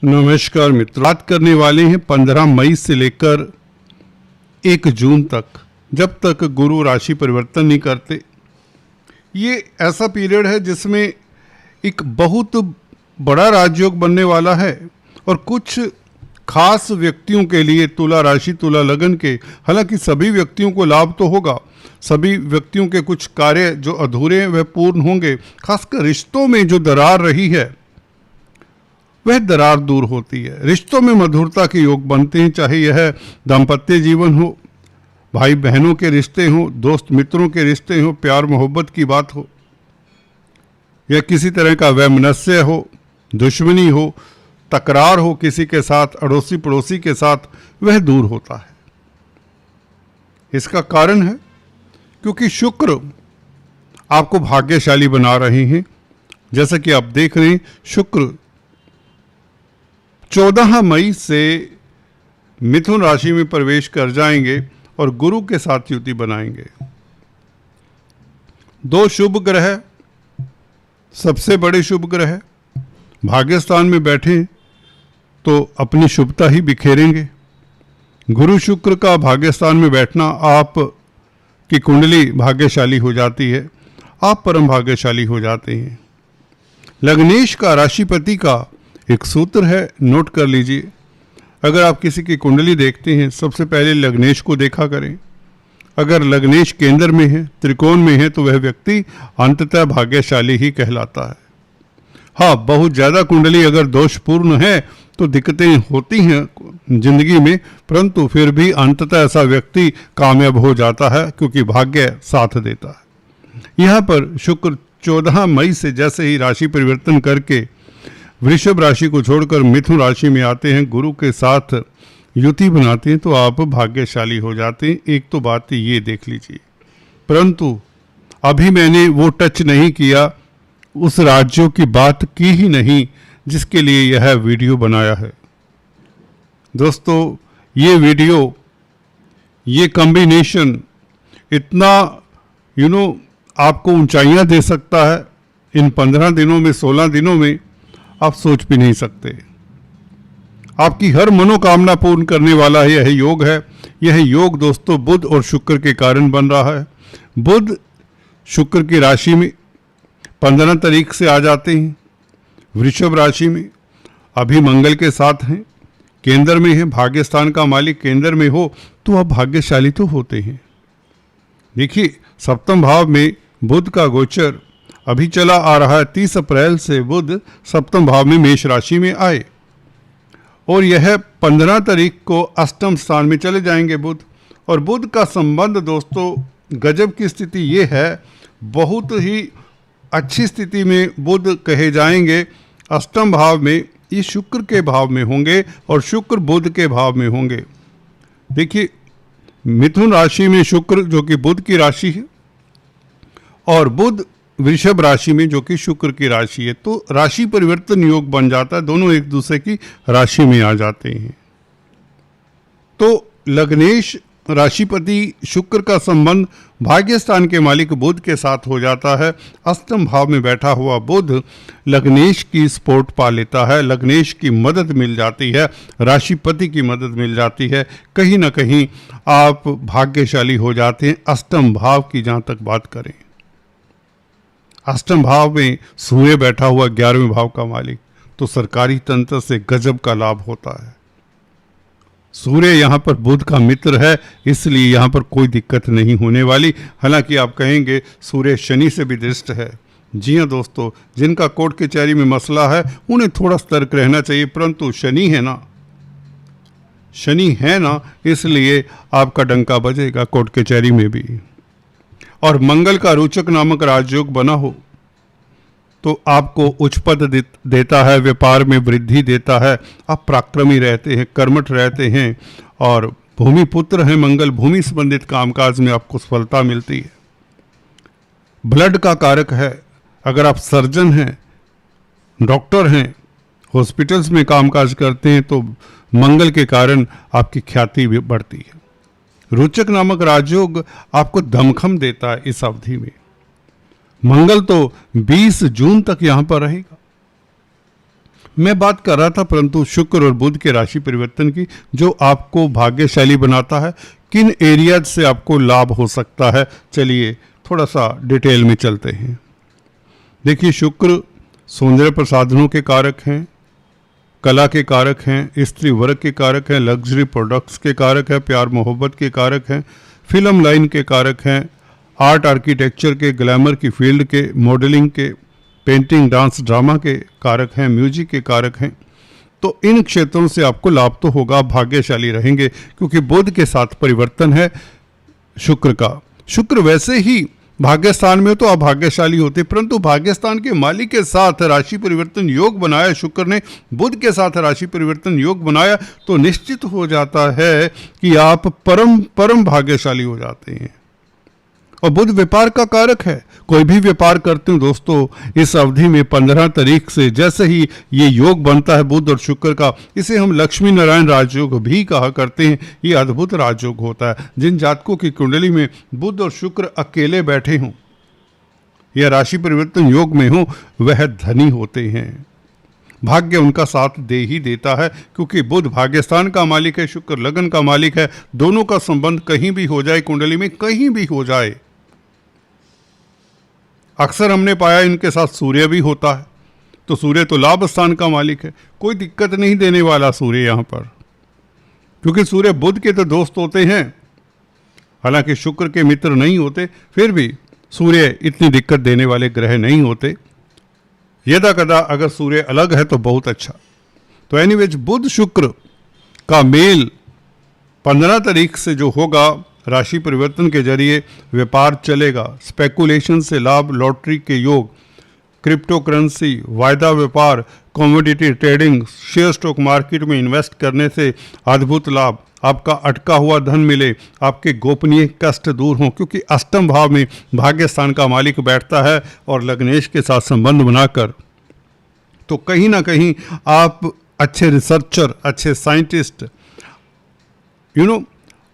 नमस्कार मित्रों, बात करने वाले हैं 15 मई से लेकर 1 जून तक, जब तक गुरु राशि परिवर्तन नहीं करते। ये ऐसा पीरियड है जिसमें एक बहुत बड़ा राजयोग बनने वाला है और कुछ खास व्यक्तियों के लिए तुला राशि तुला लगन के, हालांकि सभी व्यक्तियों को लाभ तो होगा, सभी व्यक्तियों के कुछ कार्य जो अधूरे हैं वह पूर्ण होंगे। खासकर रिश्तों में जो दरार रही है वह दरार दूर होती है। रिश्तों में मधुरता के योग बनते हैं, चाहे यह दाम्पत्य जीवन हो, भाई बहनों के रिश्ते हों, दोस्त मित्रों के रिश्ते हों, प्यार मोहब्बत की बात हो, या किसी तरह का वैमनस्य हो, दुश्मनी हो, तकरार हो किसी के साथ, अड़ोसी पड़ोसी के साथ, वह दूर होता है। इसका कारण है क्योंकि शुक्र आपको भाग्यशाली बना रहे हैं। जैसा कि आप देख रहे हैं, शुक्र 14 मई से मिथुन राशि में प्रवेश कर जाएंगे और गुरु के साथ युति बनाएंगे। 2 शुभ ग्रह, सबसे बड़े शुभ ग्रह भाग्यस्थान में बैठे तो अपनी शुभता ही बिखेरेंगे। गुरु शुक्र का भाग्यस्थान में बैठना आप की कुंडली भाग्यशाली हो जाती है, आप परम भाग्यशाली हो जाते हैं। लग्नेश का, राशिपति का एक सूत्र है, नोट कर लीजिए। अगर आप किसी की कुंडली देखते हैं, सबसे पहले लग्नेश को देखा करें। अगर लग्नेश केंद्र में है, त्रिकोण में है, तो वह व्यक्ति अंततः भाग्यशाली ही कहलाता है। हाँ, बहुत ज़्यादा कुंडली अगर दोषपूर्ण है तो दिक्कतें होती हैं जिंदगी में, परंतु फिर भी अंततः ऐसा व्यक्ति कामयाब हो जाता है क्योंकि भाग्य साथ देता है। यहाँ पर शुक्र 14 मई से जैसे ही राशि परिवर्तन करके वृषभ राशि को छोड़कर मिथुन राशि में आते हैं, गुरु के साथ युति बनाते हैं, तो आप भाग्यशाली हो जाते हैं। एक तो बात ये देख लीजिए, परंतु अभी मैंने वो टच नहीं किया, उस राज्यों की बात की ही नहीं जिसके लिए यह वीडियो बनाया है। दोस्तों, ये वीडियो, ये कॉम्बिनेशन इतना आपको ऊंचाइयां दे सकता है इन 15 दिनों में, 16 दिनों में, आप सोच भी नहीं सकते। आपकी हर मनोकामना पूर्ण करने वाला यह योग है। यह योग दोस्तों बुध और शुक्र के कारण बन रहा है। बुध शुक्र की राशि में 15 तारीख से आ जाते हैं वृषभ राशि में, अभी मंगल के साथ हैं, केंद्र में है। भाग्यस्थान का मालिक केंद्र में हो तो आप भाग्यशाली तो होते हैं। देखिए, सप्तम भाव में बुध का गोचर अभी चला आ रहा है। 30 अप्रैल से बुध सप्तम भाव में मेष राशि में आए और यह 15 तारीख को अष्टम स्थान में चले जाएंगे बुध। और बुध का संबंध दोस्तों गजब की स्थिति ये है, बहुत ही अच्छी स्थिति में बुध कहे जाएंगे। अष्टम भाव में ये शुक्र के भाव में होंगे और शुक्र बुध के भाव में होंगे। देखिए, मिथुन राशि में शुक्र जो कि बुध की राशि है और बुध वृषभ राशि में जो कि शुक्र की राशि है, तो राशि परिवर्तन योग बन जाता है, दोनों एक दूसरे की राशि में आ जाते हैं। तो लग्नेश राशिपति शुक्र का संबंध भाग्यस्थान के मालिक बुध के साथ हो जाता है। अष्टम भाव में बैठा हुआ बुध लग्नेश की सपोर्ट पा लेता है, लग्नेश की मदद मिल जाती है, राशिपति की मदद मिल जाती है। कहीं ना कहीं आप भाग्यशाली हो जाते हैं। अष्टम भाव की जहाँ तक बात करें, अष्टम भाव में सूर्य बैठा हुआ 11वें भाव का मालिक, तो सरकारी तंत्र से गजब का लाभ होता है। सूर्य यहाँ पर बुध का मित्र है, इसलिए यहाँ पर कोई दिक्कत नहीं होने वाली। हालांकि आप कहेंगे सूर्य शनि से भी दृष्ट है। जी हाँ दोस्तों, जिनका कोर्ट कचहरी में मसला है उन्हें थोड़ा सतर्क रहना चाहिए, परंतु शनि है ना, इसलिए आपका डंका बजेगा कोर्ट कचहरी में भी। और मंगल का रोचक नामक राजयोग बना हो तो आपको उच्च पद देता है, व्यापार में वृद्धि देता है, आप पराक्रमी रहते हैं, कर्मठ रहते हैं और भूमि पुत्र हैं मंगल, भूमि संबंधित कामकाज में आपको सफलता मिलती है। ब्लड का कारक है, अगर आप सर्जन हैं, डॉक्टर हैं, हॉस्पिटल्स में कामकाज करते हैं तो मंगल के कारण आपकी ख्याति भी बढ़ती है। रोचक नामक राजयोग आपको दमखम देता है इस अवधि में। मंगल तो 20 जून तक यहां पर रहेगा। मैं बात कर रहा था परंतु शुक्र और बुध के राशि परिवर्तन की, जो आपको भाग्यशाली बनाता है। किन एरियाज से आपको लाभ हो सकता है, चलिए थोड़ा सा डिटेल में चलते हैं। देखिए, शुक्र सौंदर्य प्रसाधनों के कारक हैं, कला के कारक हैं, स्त्री वर्ग के कारक हैं, लग्जरी प्रोडक्ट्स के कारक हैं, प्यार मोहब्बत के कारक हैं, फिल्म लाइन के कारक हैं, आर्ट आर्किटेक्चर के, ग्लैमर की फील्ड के, मॉडलिंग के, पेंटिंग डांस ड्रामा के कारक हैं, म्यूजिक के कारक हैं। तो इन क्षेत्रों से आपको लाभ तो होगा, आप भाग्यशाली रहेंगे, क्योंकि बुध के साथ परिवर्तन है शुक्र का। शुक्र वैसे ही भाग्यस्थान में तो आप भाग्यशाली होते, परंतु भाग्यस्थान के मालिक के साथ राशि परिवर्तन योग बनाया शुक्र ने, बुध के साथ राशि परिवर्तन योग बनाया, तो निश्चित हो जाता है कि आप परम परम भाग्यशाली हो जाते हैं। और बुध व्यापार का कारक है, कोई भी व्यापार करते हो दोस्तों, इस अवधि में 15 तारीख से जैसे ही ये योग बनता है बुध और शुक्र का, इसे हम लक्ष्मी नारायण राजयोग भी कहा करते हैं। ये अद्भुत राजयोग होता है। जिन जातकों की कुंडली में बुध और शुक्र अकेले बैठे हों या राशि परिवर्तन योग में हो, वह धनी होते हैं। भाग्य उनका साथ दे ही देता है, क्योंकि बुध भाग्यस्थान का मालिक है, शुक्र लगन का मालिक है। दोनों का संबंध कहीं भी हो जाए, कुंडली में कहीं भी हो जाए, अक्सर हमने पाया इनके साथ सूर्य भी होता है, तो सूर्य तो लाभ स्थान का मालिक है, कोई दिक्कत नहीं देने वाला सूर्य यहाँ पर, क्योंकि सूर्य बुध के तो दोस्त होते हैं, हालांकि शुक्र के मित्र नहीं होते, फिर भी सूर्य इतनी दिक्कत देने वाले ग्रह नहीं होते। यदा कदा अगर सूर्य अलग है तो बहुत अच्छा। तो एनीवेज बुध शुक्र का मेल 15 तारीख से जो होगा, राशि परिवर्तन के जरिए व्यापार चलेगा, स्पेकुलेशन से लाभ, लॉटरी के योग, क्रिप्टो करेंसी, वायदा व्यापार, commodity trading, share stock market में इन्वेस्ट करने से अद्भुत लाभ, आपका अटका हुआ धन मिले, आपके गोपनीय कष्ट दूर हों, क्योंकि अष्टम भाव में भाग्यस्थान का मालिक बैठता है और लग्नेश के साथ संबंध बनाकर, तो कहीं ना कहीं आप अच्छे रिसर्चर, अच्छे साइंटिस्ट,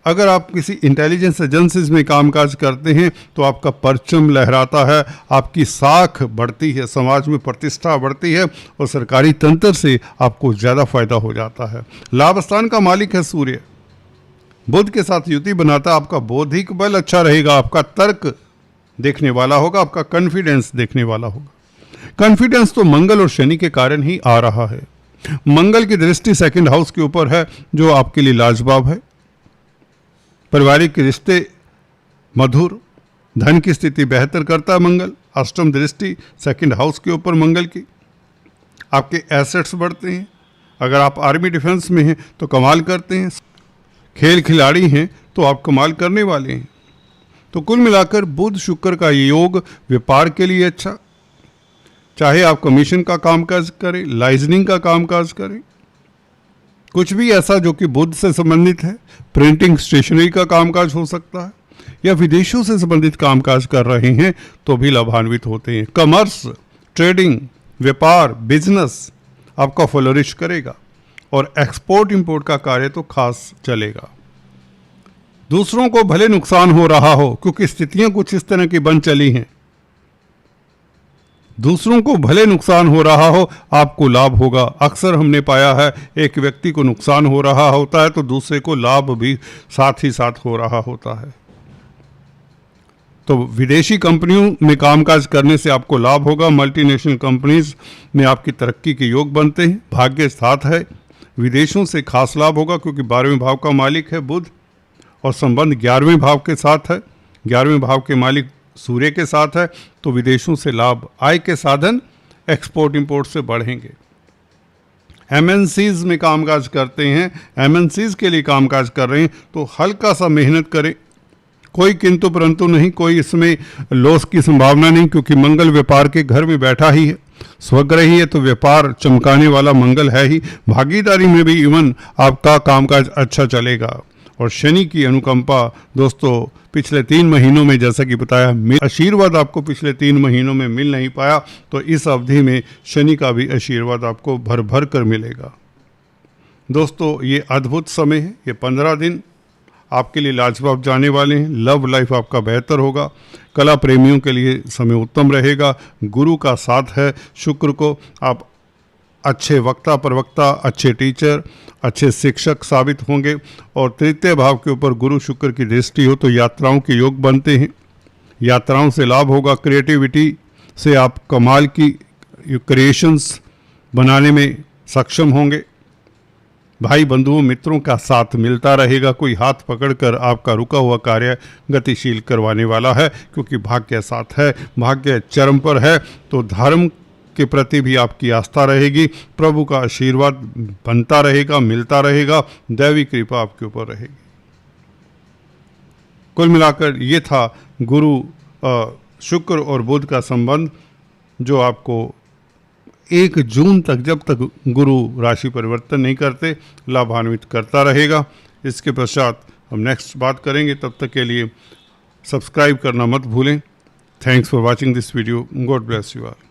अगर आप किसी इंटेलिजेंस एजेंसीज में कामकाज करते हैं तो आपका परचम लहराता है, आपकी साख बढ़ती है, समाज में प्रतिष्ठा बढ़ती है और सरकारी तंत्र से आपको ज़्यादा फायदा हो जाता है। लाभ स्थान का मालिक है सूर्य, बुध के साथ युति बनाता है, आपका बौद्धिक बल अच्छा रहेगा, आपका तर्क देखने वाला होगा, आपका कॉन्फिडेंस देखने वाला होगा। कॉन्फिडेंस तो मंगल और शनि के कारण ही आ रहा है। मंगल की दृष्टि सेकंड हाउस के ऊपर है, जो आपके लिए लाजवाब है। पारिवारिक रिश्ते मधुर, धन की स्थिति बेहतर करता है मंगल। अष्टम दृष्टि सेकंड हाउस के ऊपर मंगल की, आपके एसेट्स बढ़ते हैं। अगर आप आर्मी डिफेंस में हैं तो कमाल करते हैं, खेल खिलाड़ी हैं तो आप कमाल करने वाले हैं। तो कुल मिलाकर बुध शुक्र का ये योग व्यापार के लिए अच्छा, चाहे आप कमीशन का कामकाज करें, लाइजनिंग का कामकाज करें, कुछ भी ऐसा जो कि बुध से संबंधित है, प्रिंटिंग स्टेशनरी का कामकाज हो सकता है, या विदेशों से संबंधित कामकाज कर रहे हैं तो भी लाभान्वित होते हैं। कमर्स, ट्रेडिंग, व्यापार, बिजनेस आपका फ्लोरिश करेगा और एक्सपोर्ट इंपोर्ट का कार्य तो खास चलेगा। दूसरों को भले नुकसान हो रहा हो, क्योंकि स्थितियां कुछ इस तरह की बन चली हैं, दूसरों को भले नुकसान हो रहा हो, आपको लाभ होगा। अक्सर हमने पाया है एक व्यक्ति को नुकसान हो रहा होता है तो दूसरे को लाभ भी साथ ही साथ हो रहा होता है। तो विदेशी कंपनियों में कामकाज करने से आपको लाभ होगा। मल्टीनेशनल कंपनीज में आपकी तरक्की के योग बनते हैं। भाग्य साथ है, विदेशों से खास लाभ होगा, क्योंकि 12वें भाव का मालिक है बुध और संबंध 11वें भाव के साथ है। 11वें भाव के मालिक सूर्य के साथ है, तो विदेशों से लाभ, आय के साधन एक्सपोर्ट इंपोर्ट से बढ़ेंगे। एमएनसीज में कामकाज करते हैं, एमएनसीज के लिए कामकाज कर रहे हैं तो हल्का सा मेहनत करें, कोई किंतु परंतु नहीं, कोई इसमें लॉस की संभावना नहीं, क्योंकि मंगल व्यापार के घर में बैठा ही है, स्वग्रही है, तो व्यापार चमकाने वाला मंगल है ही। भागीदारी में भी इवन आपका कामकाज अच्छा चलेगा। और शनि की अनुकंपा दोस्तों पिछले 3 महीनों में, जैसा कि बताया, आशीर्वाद आपको पिछले 3 महीनों में मिल नहीं पाया, तो इस अवधि में शनि का भी आशीर्वाद आपको भर भर कर मिलेगा। दोस्तों ये अद्भुत समय है, ये 15 दिन आपके लिए लाजवाब जाने वाले हैं। लव लाइफ आपका बेहतर होगा, कला प्रेमियों के लिए समय उत्तम रहेगा। गुरु का साथ है, शुक्र को आप अच्छे वक्ता प्रवक्ता, अच्छे टीचर, अच्छे शिक्षक साबित होंगे। और तृतीय भाव के ऊपर गुरु शुक्र की दृष्टि हो तो यात्राओं के योग बनते हैं। यात्राओं से लाभ होगा, क्रिएटिविटी से आप कमाल की क्रिएशंस बनाने में सक्षम होंगे। भाई बंधुओं मित्रों का साथ मिलता रहेगा, कोई हाथ पकड़कर आपका रुका हुआ कार्य गतिशील करवाने वाला है, क्योंकि भाग्य साथ है, भाग्य चरम पर है। तो धर्म के प्रति भी आपकी आस्था रहेगी, प्रभु का आशीर्वाद बनता रहेगा, मिलता रहेगा, दैवी कृपा आपके ऊपर रहेगी। कुल मिलाकर ये था गुरु शुक्र और बुध का संबंध, जो आपको 1 जून तक, जब तक गुरु राशि परिवर्तन नहीं करते, लाभान्वित करता रहेगा। इसके पश्चात हम नेक्स्ट बात करेंगे। तब तक के लिए सब्सक्राइब करना मत भूलें। Thanks for watching this video. God bless you all.